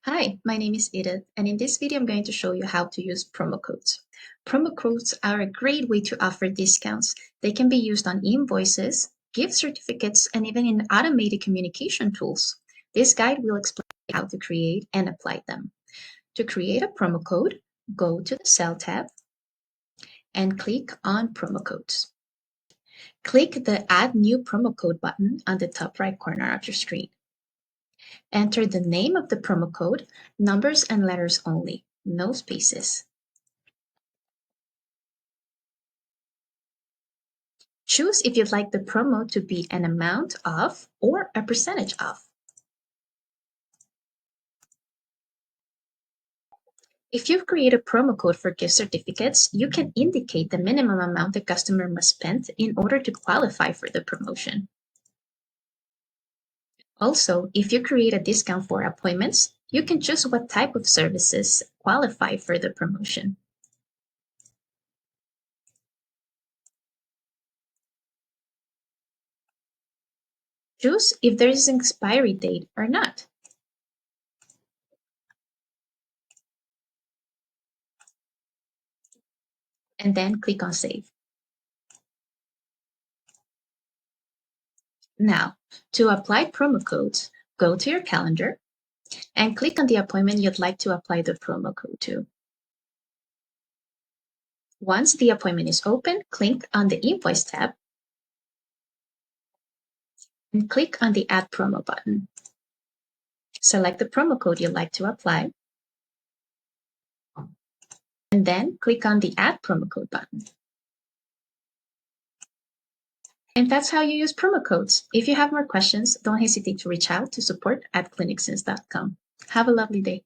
Hi, my name is Edith, and in this video I'm going to show you how to use promo codes. Promo codes are a great way to offer discounts. They can be used on invoices, gift certificates, and even in automated communication tools. This guide will explain how to create and apply them. To create a promo code, go to the Sell tab and click on Promo Codes. Click the Add New Promo Code button on the top right corner of your screen. Enter the name of the promo code, numbers and letters only, no spaces. Choose if you'd like the promo to be an amount of or a percentage of. If you've created a promo code for gift certificates, you can indicate the minimum amount the customer must spend in order to qualify for the promotion. Also, if you create a discount for appointments, you can choose what type of services qualify for the promotion. Choose if there is an expiry date or not. And then click on Save. Now, to apply promo codes, go to your calendar and click on the appointment you'd like to apply the promo code to. Once the appointment is open, click on the Invoice tab and click on the Add Promo button. Select the promo code you'd like to apply and then click on the Add Promo Code button. And that's how you use promo codes. If you have more questions, don't hesitate to reach out to support@clinicsense.com. Have a lovely day.